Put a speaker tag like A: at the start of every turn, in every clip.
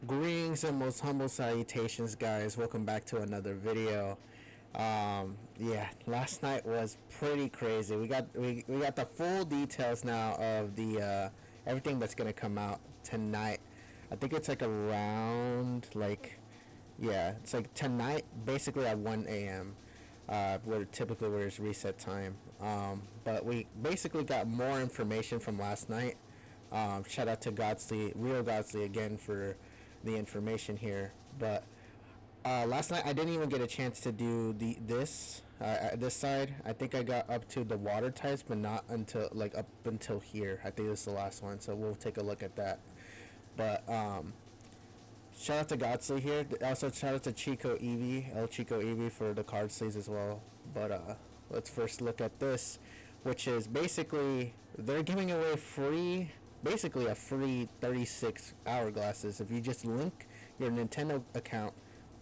A: Greetings and most humble salutations, guys. Welcome back to another video. Yeah, last night was pretty crazy. We got the full details now of the everything that's gonna come out tonight. I think it's like around yeah, it's like tonight, basically at 1 a.m. Where it's reset time. But we basically got more information from last night. Shout out to Real Godsley again for the information here. But last night I didn't even get a chance to do this side. I think I got up to the water types, but not until up until here. I think this is the last one, so we'll take a look at that. But shout out to Godsley here. Also shout out to El Chico Eevee for the card sleeves as well. But let's first look at this, which is basically they're giving away basically a free 36 hourglasses if you just link your Nintendo account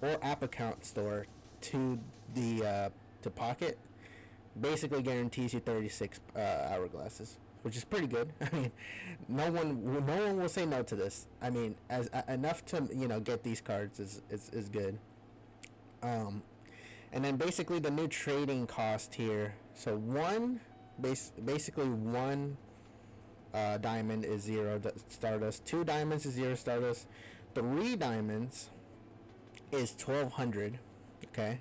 A: or app account store to the to Pocket. Basically guarantees you 36 hourglasses, which is pretty good. I mean, no one will say no to this. I mean, as enough to get these cards is good. And then basically the new trading cost here. So basically one diamond is 0 Stardust. 2 diamonds is 0 Stardust. 3 diamonds is 1200. Okay.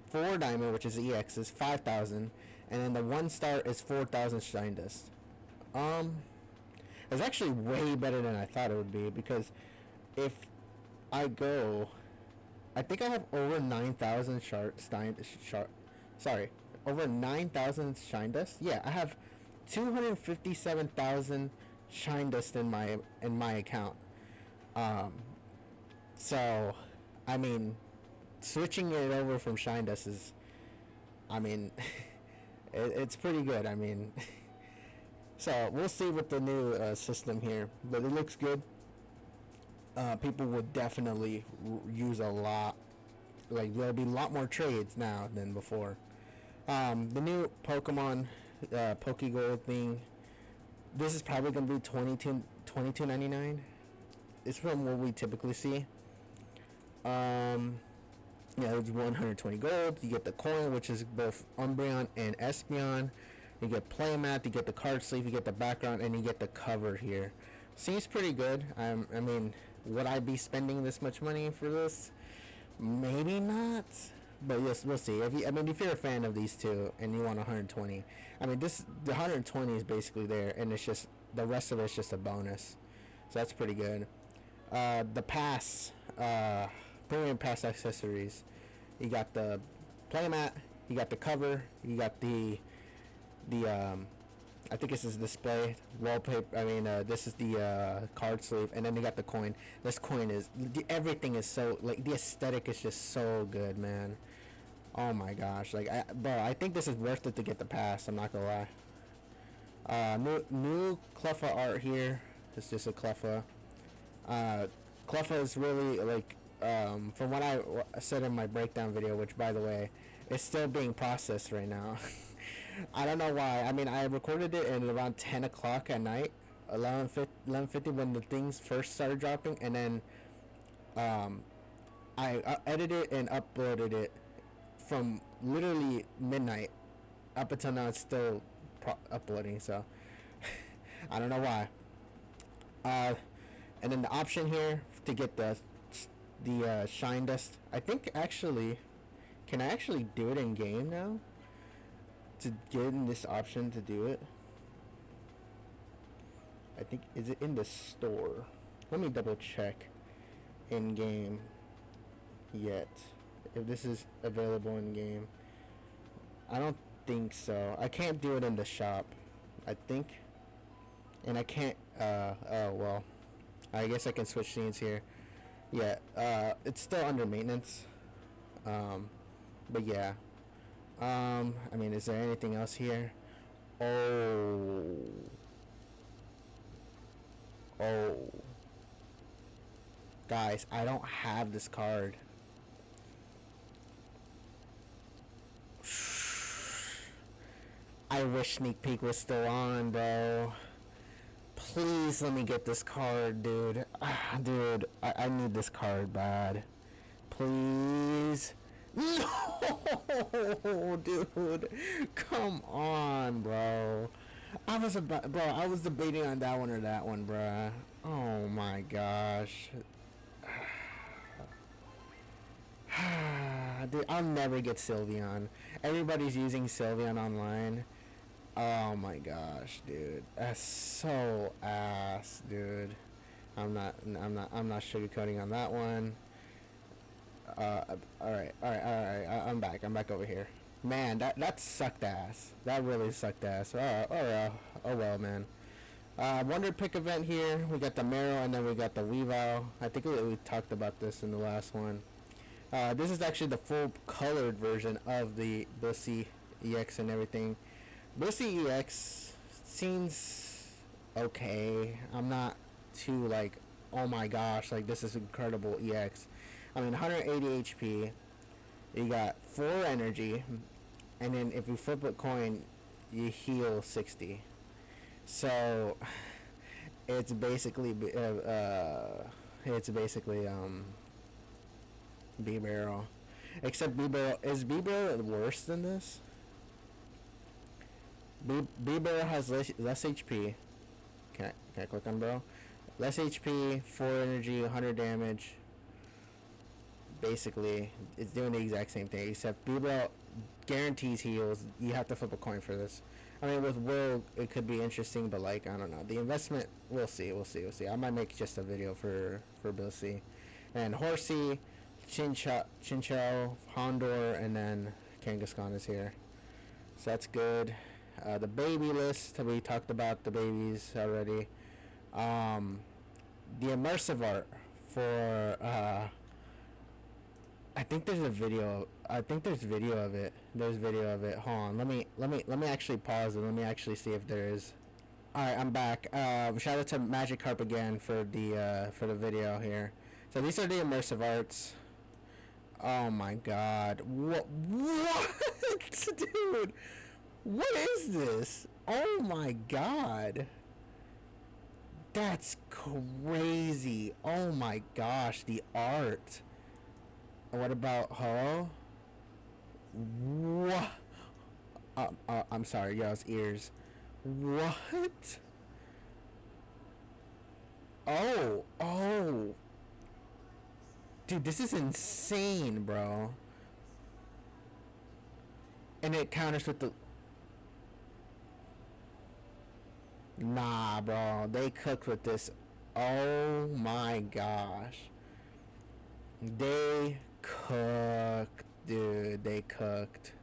A: 4 diamond, which is EX, is 5000, and then the 1 star is 4000 shine dust. It's actually way better than I thought it would be, because if I think I have over 9,000 over 9,000 shine dust. Yeah, I have 257,000 shine dust in my account. So I mean, switching it over from shine dust is, I mean, it's pretty good. I mean, so we'll see with the new system here, but it looks good. People would definitely use a lot. Like, there'll be a lot more trades now than before. The new Pokemon Pokegold thing. This is probably gonna be $22.99. It's from what we typically see. Yeah, it's 120 gold. You get the coin, which is both Umbreon and Espeon. You get playmat, you get the card sleeve, you get the background, and you get the cover here. Seems pretty good. I mean, would I be spending this much money for this? Maybe not. But yes, we'll see. If you're a fan of these two and you want 120, I mean, the 120 is basically there, and it's just the rest of it's just a bonus. So that's pretty good. The pass, premium pass accessories. You got the playmat, you got the cover, you got the I think this is display wallpaper. I mean, this is the card sleeve, and then you got the coin. This coin is everything is so, like, the aesthetic is just so good, man. Oh my gosh, like, bro, I think this is worth it to get the pass. I'm not gonna lie. New Cleffa art here. It's just a Cleffa. Cleffa is really, like, from what I said in my breakdown video, which, by the way, is still being processed right now. I don't know why. I mean, I recorded it at around 10 o'clock at night, 11:50 when the things first started dropping, and then I edited and uploaded it from literally midnight up until now. It's still uploading, so I don't know why. And then the option here to get the shine dust. I think actually, can I actually do it in game now? To get in this option to do it, I think, is it in the store? Let me double check in game yet if this is available in game. I don't think so. I can't do it in the shop, I think, and I can't. Oh well, I guess I can switch scenes here. Yeah, it's still under maintenance. But yeah. I mean, is there anything else here? Oh. Guys, I don't have this card. I wish sneak peek was still on, bro. Please let me get this card, dude. Dude, I need this card bad. Please. No, dude. Come on, bro. I was debating on that one or that one, bruh. Oh my gosh. Dude, I'll never get Sylveon. Everybody's using Sylveon online. Oh my gosh, dude. That's so ass, dude. I'm not sugarcoating on that one. Alright. I'm back over here. Man, that sucked ass. That really sucked ass. Oh well, man. Wonder pick event here. We got the Marrow and then we got the Weavile. I think we talked about this in the last one. This is actually the full colored version of the Bussy EX and everything. Bussy EX seems okay. I'm not too like, oh my gosh, like this is incredible EX. I mean, 180 HP. You got 4 energy, and then if you flip a coin, you heal 60. So it's basically B-Barrel. Except B-Barrel worse than this? B-Barrel has less HP. Can I click on bro? Less HP, 4 energy, 100 damage. Basically, it's doing the exact same thing, except B-Barrel guarantees heals. You have to flip a coin for this. I mean, with Will, it could be interesting, but like, I don't know. The investment, we'll see. I might make just a video for Bussy. And Horsey, Chinchou, Hondor, and then Kangaskhan is here. So that's good. The baby list, we talked about the babies already. The immersive art for I think there's video of it. There's video of it. Hold on. Let me actually pause and let me actually see if there is. Alright, I'm back. Shout out to Magikarp again for the video here. So these are the immersive arts. Oh my god. What dude? What is this? Oh my god. That's crazy. Oh my gosh, the art. What about Ho? What? I'm sorry, y'all's ears. What? Oh. Dude, this is insane, bro. And it counters with the... Nah, bro. They cooked with this. Oh my gosh. They cooked, dude. They cooked.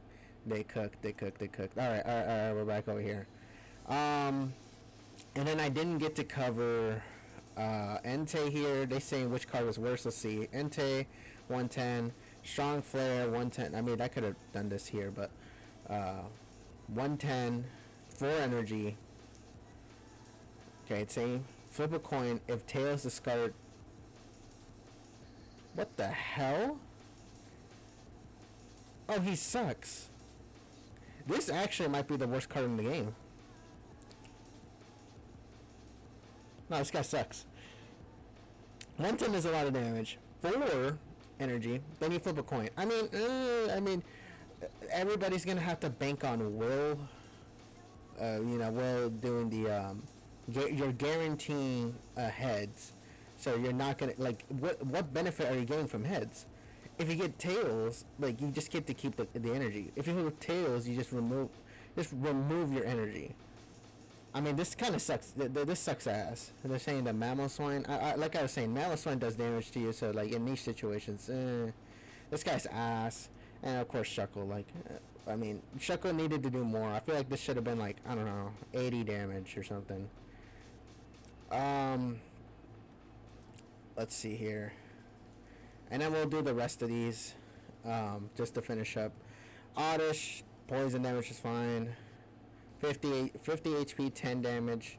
A: Alright, we're back over here. And then I didn't get to cover Entei here. They saying which card was worse. Let's see. Entei 110, Strong Flare 110. I mean, I could have done this here, but 110, 4 energy. Okay, it's saying flip a coin if tails discard. What the hell? Oh, he sucks. This actually might be the worst card in the game. No, this guy sucks. 110 is a lot of damage. 4 energy. Then you flip a coin. I mean, everybody's gonna have to bank on Will. Will doing the you're guaranteeing heads. So you're not gonna like what benefit are you getting from heads? If you get tails, like you just get to keep the energy. If you have tails, you just remove your energy. I mean, this kind of sucks. This sucks ass. They're saying that Mamoswine. Like I was saying, Mamoswine does damage to you. So like in niche situations, this guy's ass. And of course Shuckle. Like, I mean, Shuckle needed to do more. I feel like this should have been like, I don't know, 80 damage or something. Let's see here. And then we'll do the rest of these, just to finish up. Oddish, poison damage is fine. 50 HP, 10 damage,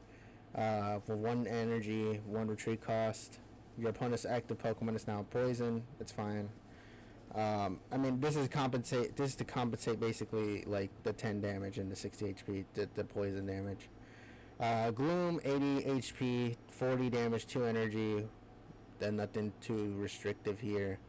A: for 1 energy, 1 retreat cost. Your opponent's active Pokemon is now poison. It's fine. I mean, this is to compensate basically like the 10 damage and the 60 HP, the poison damage. Gloom, 80 HP, 40 damage, 2 energy, Then nothing too restrictive here.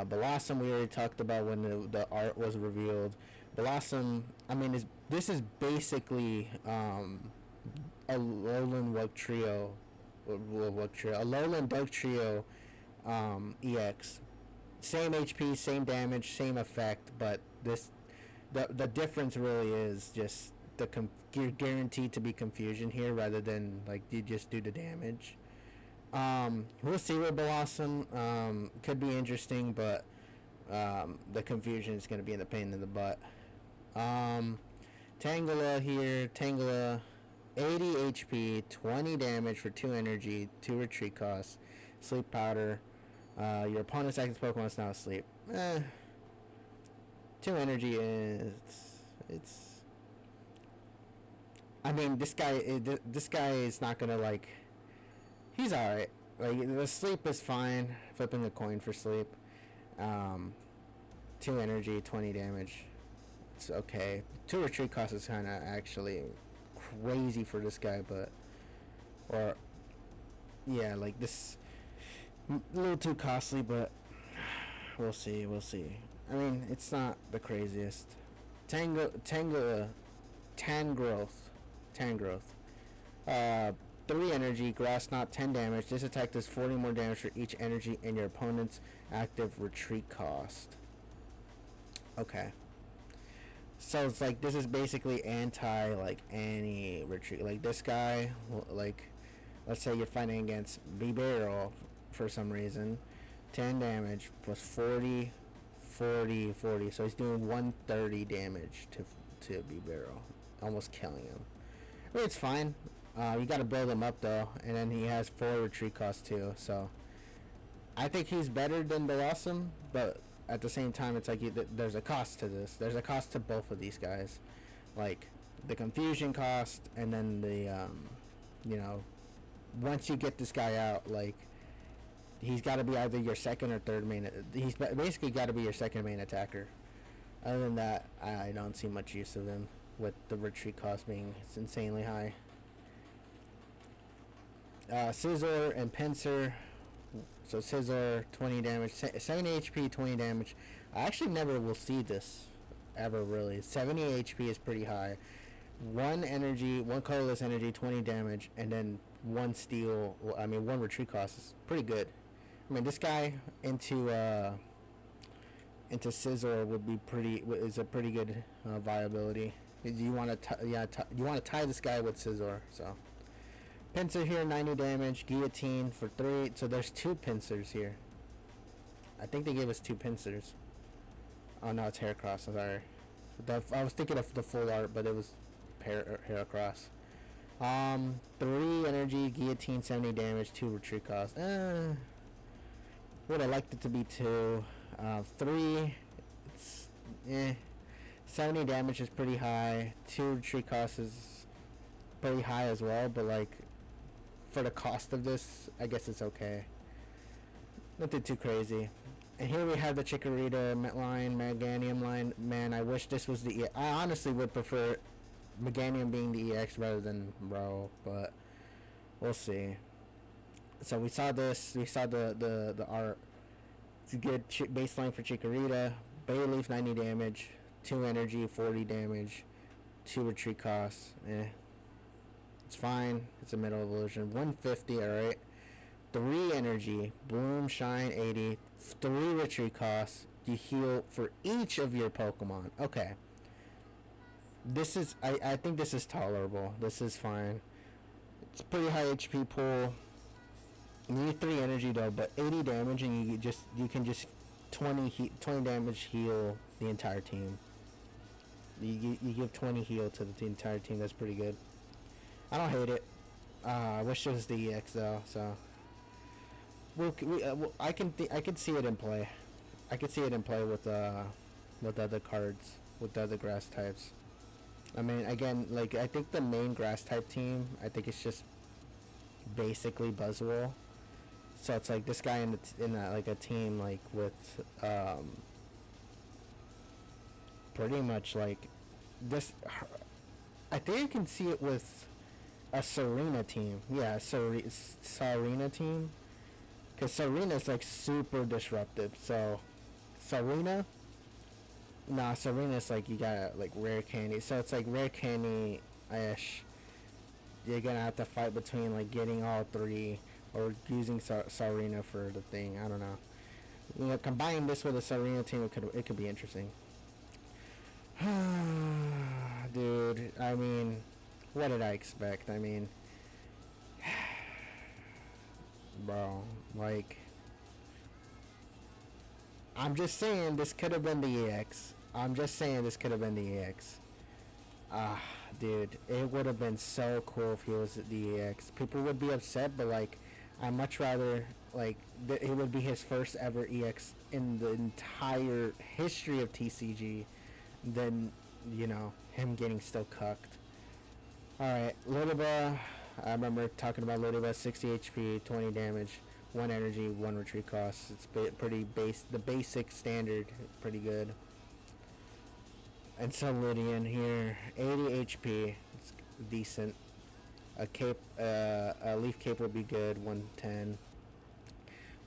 A: Blossom we already talked about when the art was revealed. Blossom, I mean, this is basically a Lowland Wug Trio, a Lowland Dug Trio EX. Same HP, same damage, same effect, but the difference really is just you're guaranteed to be confusion here rather than like you just do the damage. We'll see with Blossom. Could be interesting, but the confusion is going to be in the pain in the butt. Tangela here. Tangela, 80 HP, 20 damage for 2 energy, 2 retreat costs, sleep powder. Your opponent's active Pokemon is now asleep. 2 energy is it's. I mean, this guy is not gonna like. He's alright. Like the sleep is fine. Flipping a coin for sleep. 2 energy, 20 damage. It's okay. 2 retreat cost is kind of actually crazy for this guy, but yeah, like this a little too costly, but we'll see. I mean, it's not the craziest. Tangrowth. 3 energy, grass knot, 10 damage. This attack does 40 more damage for each energy in your opponent's active retreat cost. Okay. So it's like this is basically anti like any retreat. Like this guy, like let's say you're fighting against B-Barrel for some reason, 10 damage plus 40, 40, 40. So he's doing 130 damage to B-Barrel, almost killing him. I mean, it's fine. You got to build him up though, and then he has 4 retreat costs too. So I think he's better than Blossom, but at the same time, it's like there's a cost to this. There's a cost to both of these guys, like the confusion cost, and then the once you get this guy out, like he's got to be either your second or third main. He's basically got to be your second main attacker. Other than that, I don't see much use of him with the retreat cost being insanely high. Scizor and Pinsir. So Scizor, 20 damage, 70 HP, 20 damage. I actually never will see this ever really. 70 HP is pretty high. 1 energy, 1 colorless energy, 20 damage, and then 1 steal. Well, I mean 1 retreat cost is pretty good. I mean this guy into Scizor would be is a pretty good viability. You want to tie this guy with Scizor, so. Pinsir here, 90 damage, Guillotine for 3. So there's 2 Pinsers here. I think they gave us 2 Pinsers. Oh no, it's Heracross, I'm sorry. I was thinking of the full art, but it was Heracross. 3 energy, Guillotine, 70 damage, 2 retreat cost. Would have liked it to be 2. 3, it's 70 damage is pretty high. 2 retreat cost is pretty high as well, but like for the cost of this, I guess it's okay. Nothing too crazy. And here we have the Chikorita line, Meganium line. Man, I wish this was the I honestly would prefer Meganium being the EX rather than Bro, but we'll see. So we saw this, we saw the art. It's a good baseline for Chikorita. Bayleaf, 90 damage, 2 energy, 40 damage, 2 retreat costs. It's fine. It's a middle evolution. 150, alright. 3 energy. Bloom, Shine, 80. 3 retreat costs. You heal for each of your Pokemon. Okay. This is... I think this is tolerable. This is fine. It's a pretty high HP pool. You need 3 energy though, but 80 damage and you can just 20 damage heal the entire team. You give 20 heal to the entire team. That's pretty good. I don't hate it. I wish it was the EX though. So I can see it in play. I could see it in play with other cards, with the other grass types. I mean, again, like I think the main grass type team, I think it's just basically Buzzwole. So it's like this guy in like a team like with pretty much like this. I think I can see it with a Serena team. Yeah, Serena team. Because Serena's like super disruptive. So, Serena? Nah, Serena's like you got like rare candy. So it's like rare candy ish. You're gonna have to fight between like getting all three or using Serena for the thing. I don't know. You know, combining this with a Serena team, it could be interesting. Dude, I mean, what did I expect? I mean, bro, like, I'm just saying this could have been the EX. I'm just saying this could have been the EX. Ah, dude, it would have been so cool if he was the EX. People would be upset, but like, I much rather like it would be his first ever EX in the entire history of TCG than him getting still cucked. All right, Lodiba. I remember talking about Lodiba. 60 HP, 20 damage, 1 energy, 1 retreat cost. It's pretty base. The basic standard, pretty good. And Cerulean here, 80 HP, it's decent. A leaf cape would be good, 110.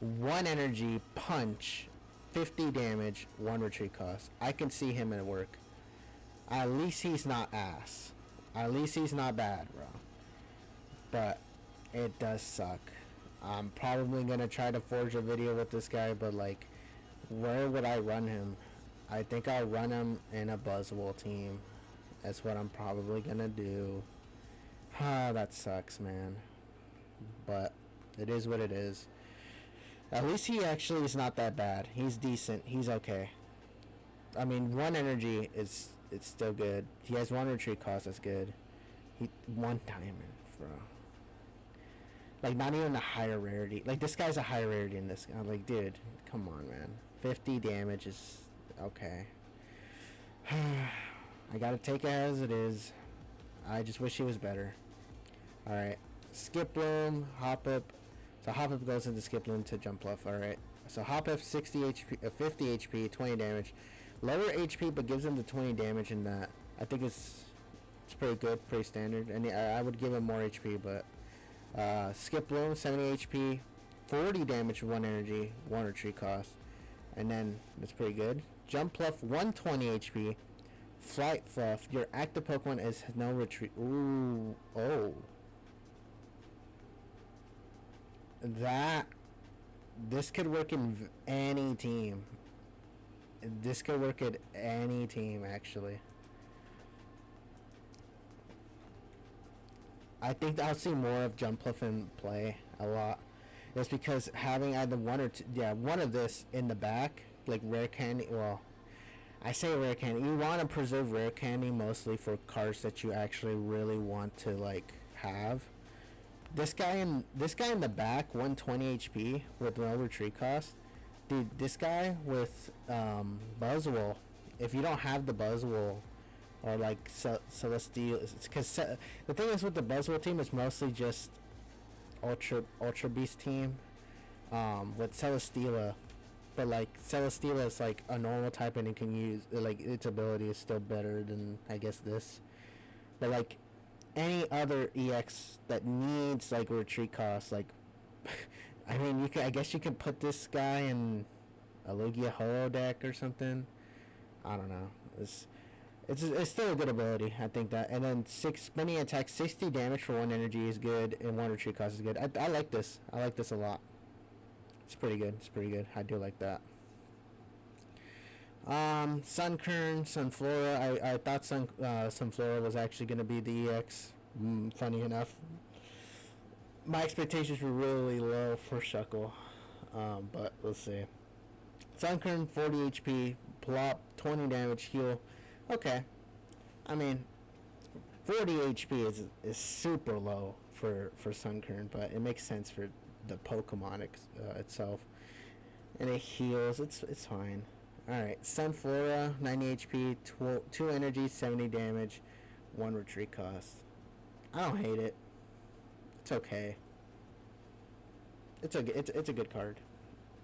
A: 1 energy, punch, 50 damage, 1 retreat cost. I can see him at work. At least he's not ass. At least he's not bad, bro. But it does suck. I'm probably gonna try to forge a video with this guy, but like, where would I run him? I think I'll run him in a Buzzwole team. That's what I'm probably gonna do. Ah, that sucks, man. But it is what it is. At least he actually is not that bad. He's decent. He's okay. I mean, 1 energy it's still good. He has 1 retreat cost. That's good. 1 diamond, bro. Like, not even a higher rarity. Like, this guy's a higher rarity in this. I'm like, dude, come on, man. 50 damage is okay. I gotta take it as it is. I just wish he was better. Alright. Skip Bloom, Hop Up. So Hop Up goes into Skip Bloom to Jump Bluff. Alright. So Hop Up 60 HP, 50 HP, 20 damage. Lower HP, but gives him the 20 damage in that. I think it's pretty good, pretty standard. And I would give him more HP, but Skip Bloom 70 HP, 40 damage, 1 energy, 1 retreat cost, and then that's pretty good. Jump Bluff 120 HP, Flight Fluff. Your active Pokemon has no retreat. Ooh, oh, this could work in any team. This could work at any team, actually. I think I'll see more of Jumpluff in play a lot. It's because having either one of this in the back, like rare candy. Well, I say rare candy. You want to preserve rare candy mostly for cards that you actually really want to like have. This guy in the back, 120 HP with no retreat cost. Dude, this guy with Buzzwole. If you don't have the Buzzwole, or like Celestial, because the thing is with the Buzzwole team, it's mostly just Ultra Beast team with Celesteela, but like Celesteela is like a normal type and it can use like its ability is still better than I guess this, but like any other EX that needs like retreat cost, like I mean I guess you can put this guy in a Lugia Holo deck or something. I don't know. It's still a good ability, I think that. And then 6 spinning attack, 60 damage for 1 energy is good, and 1 retreat cost is good. I like this. I like this a lot. It's pretty good. It's pretty good. I do like that. Sunkern, Sunflora. I thought Sunflora was actually going to be the EX. Funny enough. My expectations were really low for Shuckle. But we'll see. Sunkern, 40 HP, plop, 20 damage, heal. Okay, I mean, 40 HP is super low for Sunkern, but it makes sense for the Pokemon itself, and it heals. It's fine. All right, Sunflora, 90 HP, 2 energy, 70 damage, 1 retreat cost. I don't hate it. It's okay. It's a good card.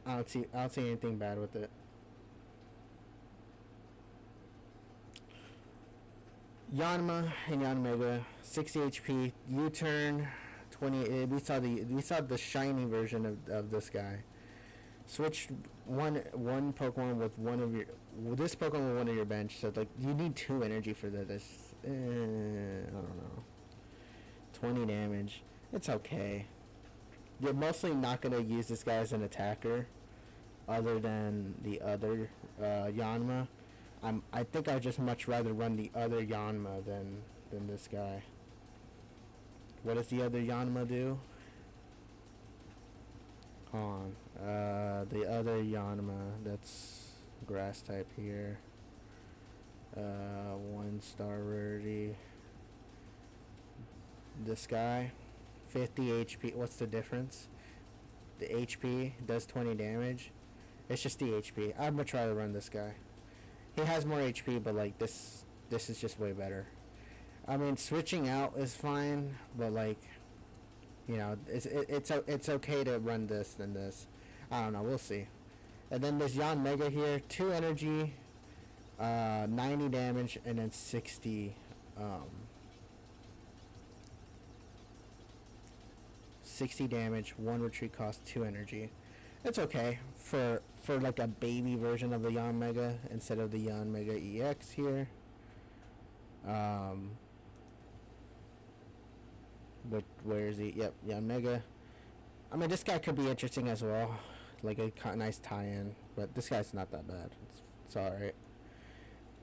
A: I don't see anything bad with it. Yanma and Yanmega, 60 HP, U-turn, 20. We saw the shiny version of this guy. Switch one Pokemon with one of your this Pokemon with one of your bench. So like you need 2 energy for this. I don't know. 20 damage. It's okay. You're mostly not gonna use this guy as an attacker, other than the other Yanma. I think I'd just much rather run the other Yanma than this guy. What does the other Yanma do? Hold on. The other Yanma, that's grass type here. 1-star rarity. This guy, 50 HP. What's the difference? The HP does 20 damage. It's just the HP. I'd much rather run this guy. He has more HP, but like this is just way better. I mean, switching out is fine, but like, you know, it's okay to run this than this. I don't know. We'll see. And then there's Yan Mega here, 2 energy, 90 damage, and then 60 damage, 1 retreat cost, 2 energy. It's okay for like a baby version of the Yan Mega instead of the Yan Mega EX here. Where is he? Yep, Yan Mega. I mean, this guy could be interesting as well, like a nice tie-in, but this guy's not that bad. It's alright.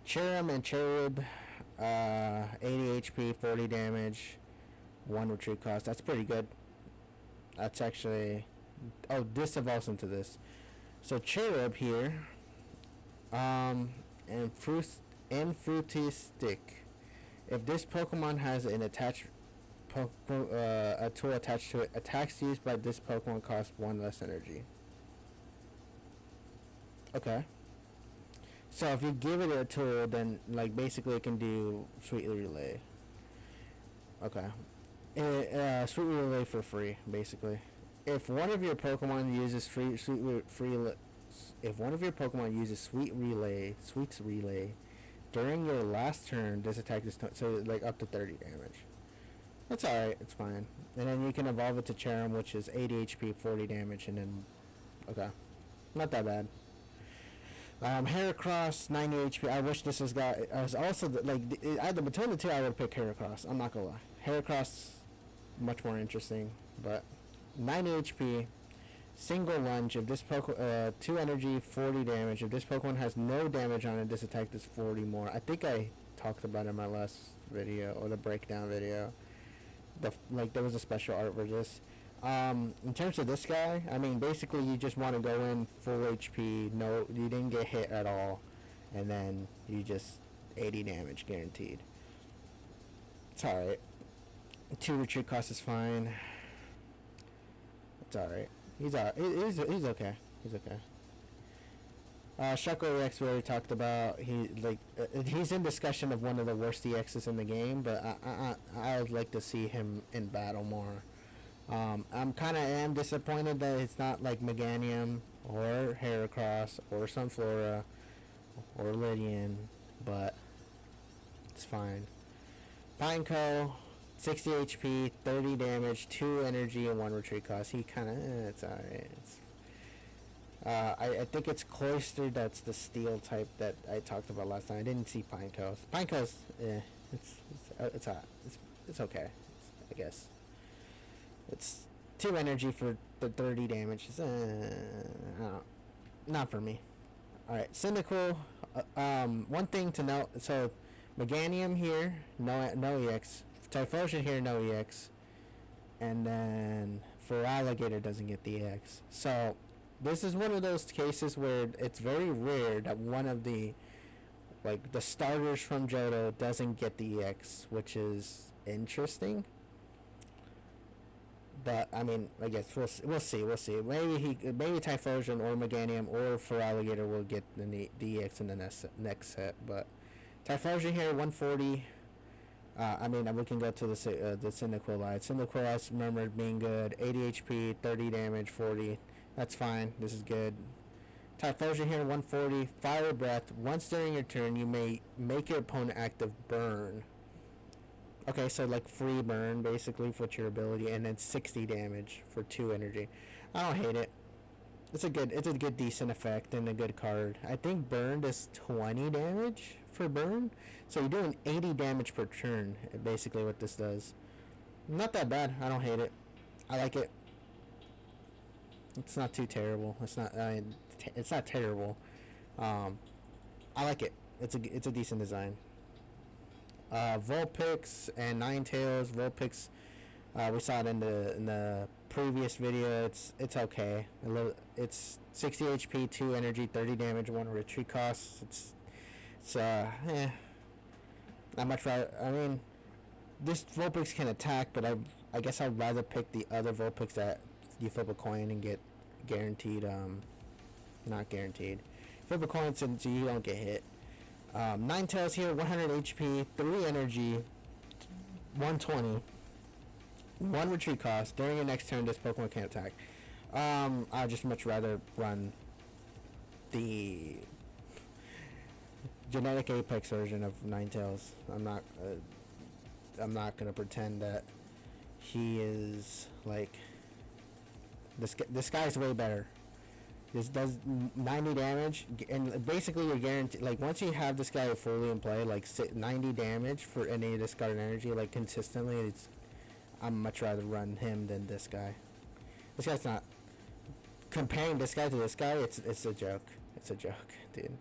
A: Cherrim and Cherub, 80 HP, 40 damage, 1 retreat cost. That's pretty good. That's actually... Oh, this evolves into this. So Cherub here, and Fruity Stick. If this Pokemon has an attached a tool attached to it, attacks used by this Pokemon cost 1 less energy. Okay. So if you give it a tool, then like basically it can do Sweet Relay. Okay. Sweet Relay for free, basically. If one of your Pokemon uses if one of your Pokemon uses Sweet's Relay during your last turn, this attack is so like up to 30 damage. That's alright, it's fine. And then you can evolve it to Cherrim, which is 80 HP, 40 damage, and then okay, not that bad. Heracross, 90 HP. I wish this was also either between the two, I would pick Heracross. I'm not gonna lie, Heracross much more interesting, but 90 HP, single lunge. If this 2 energy, 40 damage. If this Pokemon has no damage on it, this attack does 40 more. I think I talked about it in my last video, or the breakdown video. There was a special art for this. In terms of this guy, I mean, basically you just want to go in full HP. No, you didn't get hit at all, and then you just 80 damage guaranteed. It's alright. 2 retreat cost is fine. It's alright. He's okay. He's okay. Shuckle EX we already talked about. He's in discussion of one of the worst EXs in the game, but I would like to see him in battle more. I'm kind of am disappointed that it's not like Meganium or Heracross or Sunflora or Lydian, but it's fine. Pineco, 60 HP, 30 damage, 2 energy, and 1 retreat cost. He kind of, it's alright. I think it's Cloyster that's the steel type that I talked about last time. I didn't see Pineco. Pineco's, it's okay, I guess. It's 2 energy for the 30 damage. I don't know, not for me. Alright, Cyndaquil. One thing to note, so Meganium here, no EX. Typhlosion here, no EX. And then for Alligator doesn't get the EX. So this is one of those cases where it's very rare that one of the the starters from Johto doesn't get the EX, which is interesting. But I mean, I guess we'll see. Maybe Typhlosion or Meganium or for Alligator will get the EX in the next set. But Typhlosion here, 140. I mean, we can go to the Cyndaquil. Cyndaquil, I remember being good. 80 HP, 30 damage, 40. That's fine. This is good. Typhlosion here, 140. Fire Breath. Once during your turn, you may make your opponent active burn. Okay, so like free burn basically for your ability, and then 60 damage for 2 energy. I don't hate it. It's a good decent effect and a good card. I think burn does 20 damage for burn, so you're doing 80 damage per turn. Basically, what this does. Not that bad. I don't hate it. I like it. It's not too terrible. It's not. It's not terrible. Um, I like it. It's a decent design. Vulpix and Ninetales. Vulpix, we saw it in the previous video. It's okay. It's 60 HP, 2 energy, 30 damage, 1 retreat cost. It's not much. I mean, this Vulpix can attack, but I guess I'd rather pick the other Vulpix that you flip a coin and get guaranteed. Not guaranteed. Flip a coin so you don't get hit. Ninetales here, 100 HP, 3 energy, 120, 1 retreat cost. During your next turn, this Pokemon can't attack. I'd just much rather run the genetic Apex version of Ninetales. I'm not gonna pretend that he is like this guy's way better. This does 90 damage, and basically you're guaranteed, like, once you have this guy fully in play, like, 90 damage for any discarded energy, like, consistently, I'm much rather run him than this guy. This guy's not, comparing this guy to this guy, it's a joke. It's a joke, dude.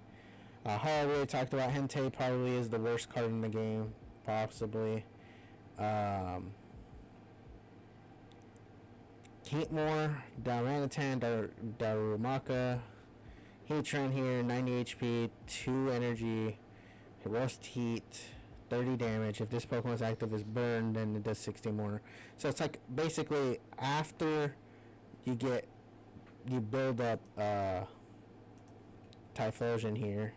A: How I really talked about Hentei probably is the worst card in the game, possibly. Heatmore, Darmanitan, Darumaka, Heatran here, 90 HP, 2 energy, Roast Heat, 30 damage. If this Pokemon's active is burned, then it does 60 more. So it's like basically after you build up Typhlosion here,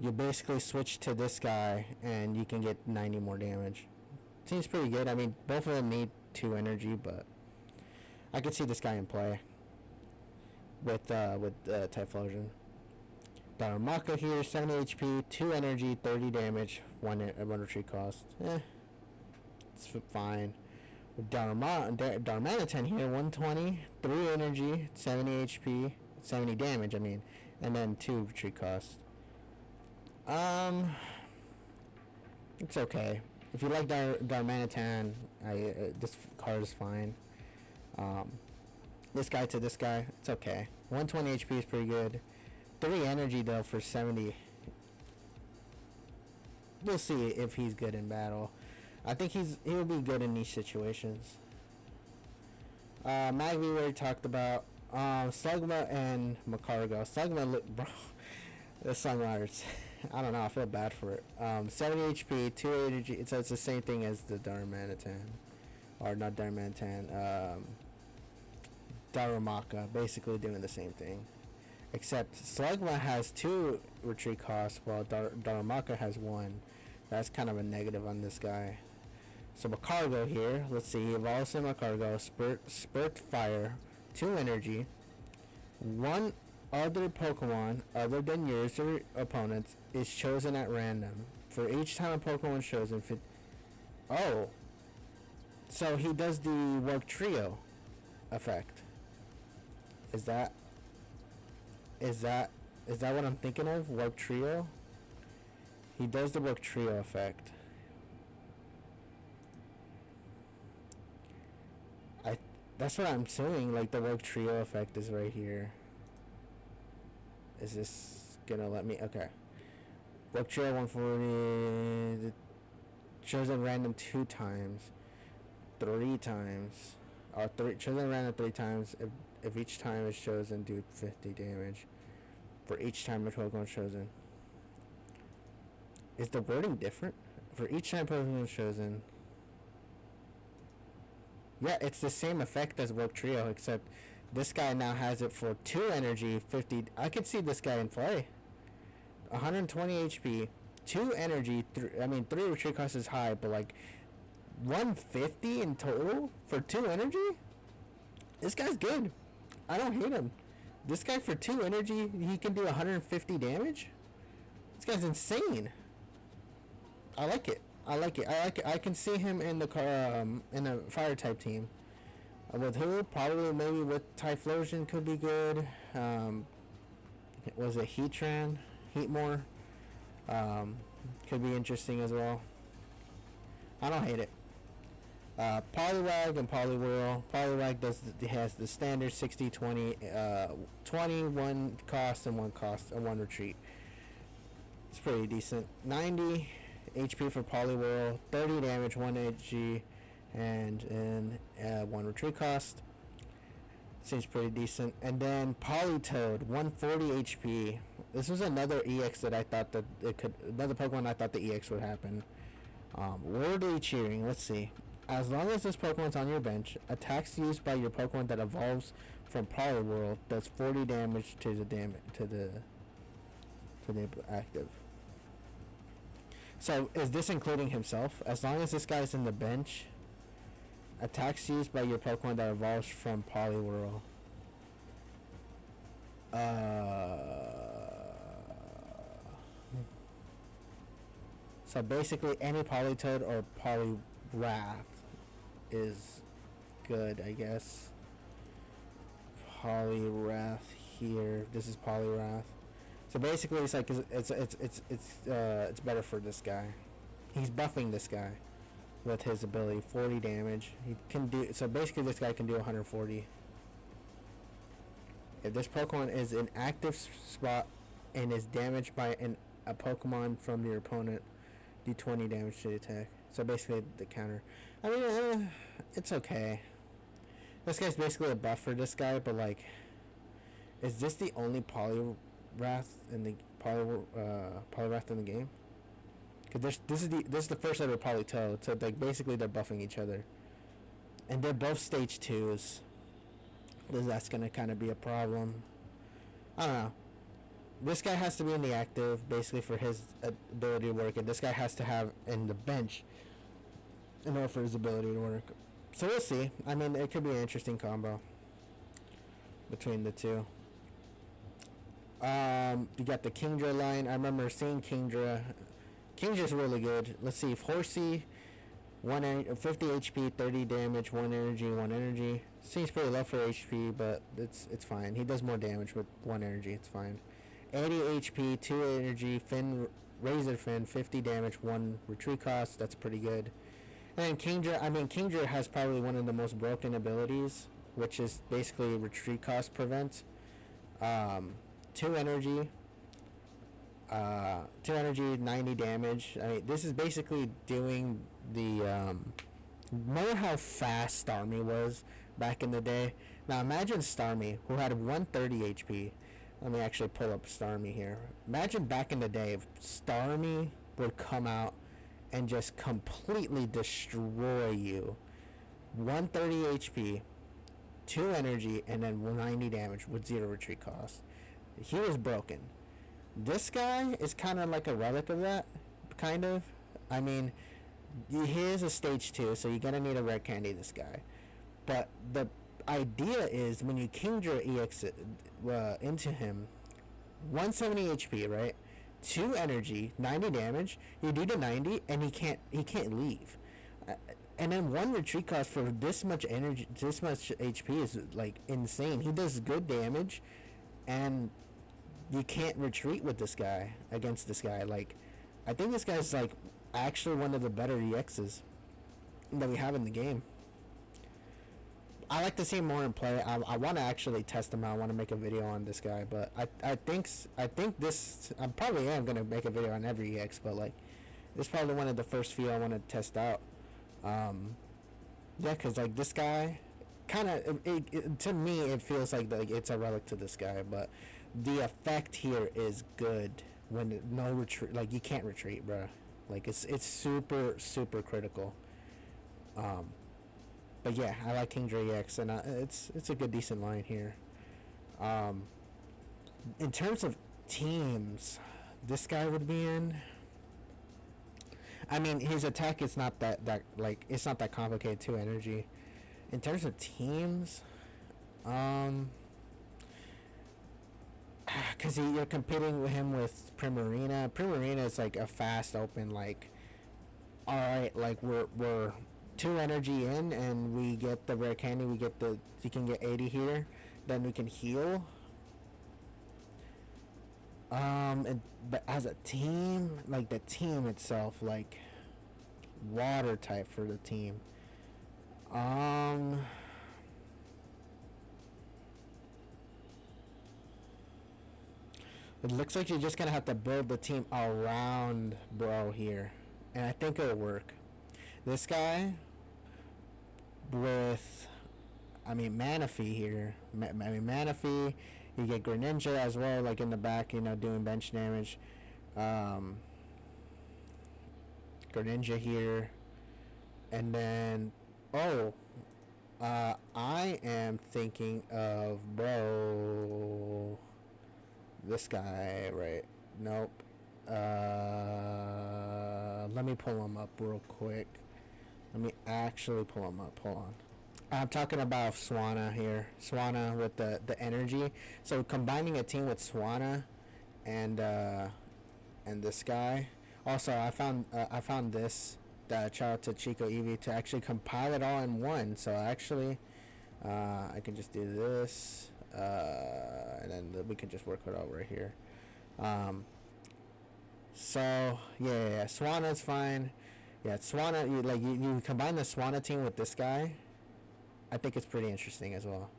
A: you basically switch to this guy and you can get 90 more damage. Seems pretty good. I mean, both of them need 2 energy, but I could see this guy in play with Typhlosion. Darumaka here, 70 HP, 2 energy, 30 damage, 1 retreat cost. It's fine. With Darmanitan here, 120, 3 energy, 70 HP, 70 damage, I mean, and then 2 retreat cost. It's okay. If you like Darmanitan, this card is fine. This guy to this guy, it's okay. 120 HP is pretty good. 3 energy though for 70. We'll see if he's good in battle. I think he'll be good in niche situations. Magby we already talked about. Slugma and Macargo. Slugma, look, bro. This Slugma, I don't know. I feel bad for it. 70 HP, 2 energy. It's the same thing as the Darmanitan, or not Darmanitan. Darumaka, basically doing the same thing, except Slugma has 2 retreat costs while Darumaka has 1. That's kind of a negative on this guy. So Macargo here, let's see, evolves in Macargo, Spurt Fire, 2 energy, 1 other Pokemon other than yours or opponents is chosen at random. For each time a Pokemon is chosen, oh, so he does the Work Trio effect. Is that what I'm thinking of? Work Trio? He does the Work Trio effect. That's what I'm saying, like the Work Trio effect is right here. Is this gonna let me? Okay. Work Trio 140. Shows at random 2 times. 3 times. Or chosen at random 3 times. If each time is chosen, do 50 damage. For each time the Pokemon is chosen. Is the wording different? For each time Pokemon is chosen. Yeah, it's the same effect as Work Trio, except this guy now has it for 2 energy, 50. I could see this guy in play. 120 HP, 2 energy, 3 retreat cost is high, but like 150 in total for 2 energy? This guy's good. I don't hate him. This guy for 2 energy, he can do 150 damage? This guy's insane. I like it. I like it. I like it. I can see him in the in a fire type team. With who? Probably maybe with Typhlosion could be good. Was it Heatran? Heatmore? Could be interesting as well. I don't hate it. Poliwag and Poliwhirl. Poliwag has the standard 60, 20, 21 cost and 1 cost, and 1 retreat. It's pretty decent. 90 HP for Poliwhirl, 30 damage, 1 HG, and 1 retreat cost. Seems pretty decent. And then Politoed, 140 HP. This was another EX that I thought that it could. Another Pokemon I thought the EX would happen. Worldly Cheering. Let's see. As long as this Pokemon's on your bench, attacks used by your Pokemon that evolves from Poliwhirl does 40 damage to the active. So is this including himself? As long as this guy's in the bench, attacks used by your Pokemon that evolves from Poliwhirl. So basically any Politoed or Poliwrath is good, I guess. Poliwrath here. This is Poliwrath. So basically, it's like it's better for this guy. He's buffing this guy with his ability. 40 damage. He can do. So basically, this guy can do 140. If this Pokemon is in active spot and is damaged by a Pokemon from your opponent, do 20 damage to the attack. So basically, the counter. I mean, it's okay. This guy's basically a buff for this guy, but like, is this the only Poliwrath in the Poliwrath in the game? Because this is the first ever Politoed, so like basically they're buffing each other, and they're both stage 2s. That's gonna kind of be a problem. I don't know. This guy has to be in the active basically for his ability to work, and this guy has to have in the bench in order for his ability to work. So we'll see. I mean, it could be an interesting combo between the two. You got the Kingdra line. I remember seeing Kingdra. Kingdra's really good. Let's see. Horsey, 50 HP, 30 damage, 1 energy, 1 energy. Seems pretty low for HP, but it's fine. He does more damage with 1 energy. It's fine. 80 HP, 2 energy, Razor Fin, 50 damage, 1 retreat cost. That's pretty good. And Kingdra has probably one of the most broken abilities, which is basically retreat cost prevent. 2 energy, 90 damage. I mean, this is basically doing the remember how fast Starmie was back in the day? Now imagine Starmie, who had 130 HP. Let me actually pull up Starmie here. Imagine back in the day if Starmie would come out and just completely destroy you. 130 HP, 2 energy, and then 90 damage with 0 retreat cost. He was broken. This guy is kind of like a relic of that, kind of. I mean, he is a stage 2, so you're gonna need a rare candy this guy. But the idea is when you Kingdra EX into him, 170 HP, right? 2 energy, 90 damage. You do the 90, and he can't leave. And then 1 retreat cost for this much energy, this much HP is like insane. He does good damage, and you can't retreat with this guy against this guy. Like, I think this guy's like actually one of the better EXs that we have in the game. I like to see him more in play. I want to actually test him out. I want to make a video on this guy, but I think this I probably am gonna make a video on every EX, but like this is probably one of the first few I want to test out. Yeah, cause like this guy, kind of to me it feels like it's a relic to this guy, but the effect here is good when no retreat. Like you can't retreat, bro. Like it's super critical. But yeah, I like Kingdra EX, and it's a good decent line here. In terms of teams, this guy would be in. I mean, his attack is not that like it's not that complicated. 2 energy. In terms of teams, because you're competing with him with Primarina. Primarina is like a fast open, like all right, like we're 2 energy in, and we get the rare candy. We get the you can get 80 here. Then we can heal. But as a team, like the team itself, like water type for the team. Um, it looks like you're just gonna have to build the team around bro here, and I think it'll work. This guy with, I mean, Manaphy here. I mean, Manaphy. You get Greninja as well, like in the back, you know, doing bench damage. Um, Greninja here, and then I am thinking of this guy, right? Nope. Let me pull him up real quick. Let me actually pull him up. Hold on. I'm talking about Swanna here. Swanna with the energy. So combining a team with Swanna and this guy. Also, I found this. Shout out to Chico Eevee to actually compile it all in one. So actually, I can just do this, and then we can just work it out right here. So yeah, Swanna's fine. Yeah, Swanna. You combine the Swanna team with this guy. I think it's pretty interesting as well,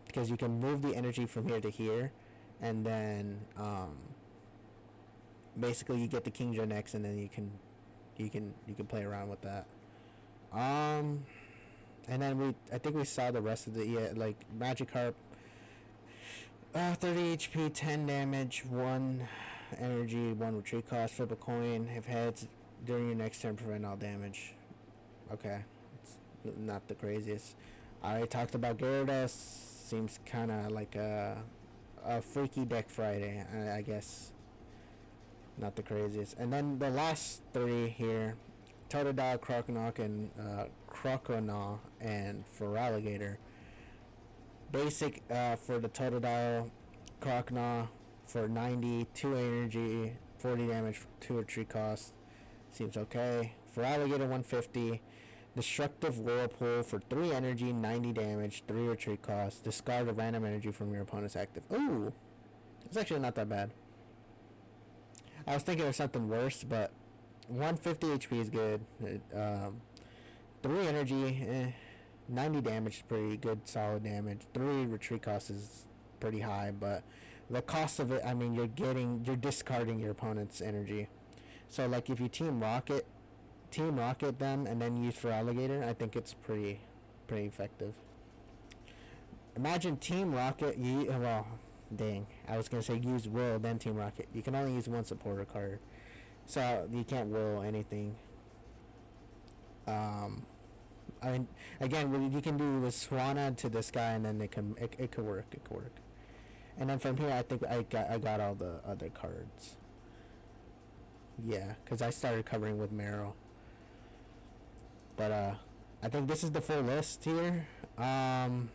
A: because you can move the energy from here to here, and then basically you get the Kingdra next, and then you can play around with that. And then I think we saw the rest of the like Magikarp. 30 HP, 10 damage, 1 energy, 1 retreat cost, flip a coin. If heads during your next turn, prevent all damage. Okay. Not the craziest. I already talked about Gyarados. Seems kind of like a freaky deck Friday, I guess. Not the craziest. And then the last 3 here, Totodile, Croconaw, and Feraligatr. Basic for the Totodile, Croconaw for 90, 2 energy, 40 damage, 2 retreat cost. Seems okay. Feraligatr 150. Destructive Whirlpool for 3 energy, 90 damage, 3 retreat cost. Discard a random energy from your opponent's active. Ooh! It's actually not that bad. I was thinking of something worse, but 150 HP is good. 3 energy, 90 damage is pretty good, solid damage. 3 retreat cost is pretty high, but the cost of it, I mean, you're discarding your opponent's energy. So, like, if you Team Rocket them and then use Feraligatr, I think it's pretty effective. Imagine Team Rocket, dang, I was gonna say use Will then Team Rocket. You can only use 1 supporter card, so you can't Will anything. I mean, again, you can do the Swanna to this guy, and then it could work. It could work. And then from here, I think I got all the other cards. Yeah, because I started covering with Meryl. But I think this is the full list here. In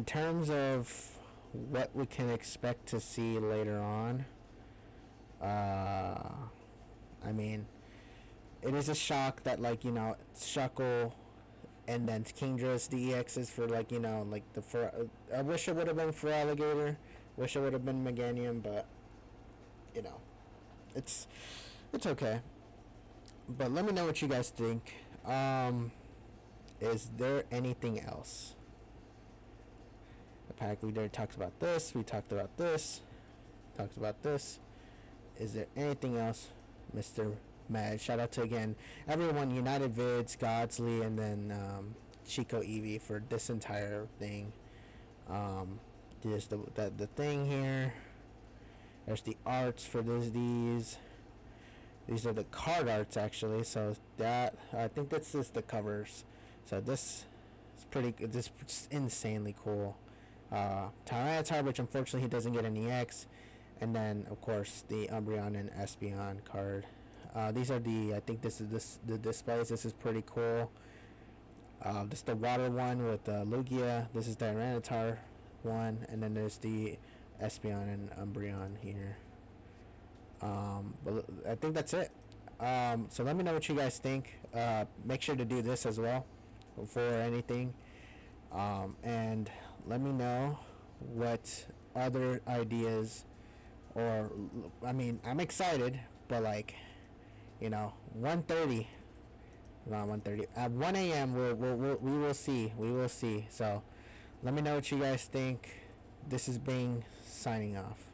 A: terms of what we can expect to see later on, I mean, it is a shock that, like, you know, Shuckle and then Kingdra's DEXs for, like, you know, like I wish it would have been Feraligatr, wish it would have been Meganium, but you know, it's okay. But let me know what you guys think. Is there anything else? The pack leader talks about this. We talked about this. Talks about this. Is there anything else, Mr. Mad? Shout out to, again, everyone, United Vids, Godsley, and then Chico Eevee for this entire thing. There's the thing here. There's the arts for these. These are the card arts, actually. So that, I think this is the covers. So this is pretty. This is insanely cool. Tyranitar, which unfortunately he doesn't get an EX, and then of course the Umbreon and Espeon card. These are I think this is the displays. This is pretty cool. This is the water one with Lugia. This is the Tyranitar one, and then there's the Espeon and Umbreon here. But I think that's it. So let me know what you guys think. Make sure to do this as well before anything. And let me know what other ideas, or I mean, I'm excited, but like, 1:30, not 1:30, at 1 a.m. We will see. We will see. So let me know what you guys think. This is Bing signing off.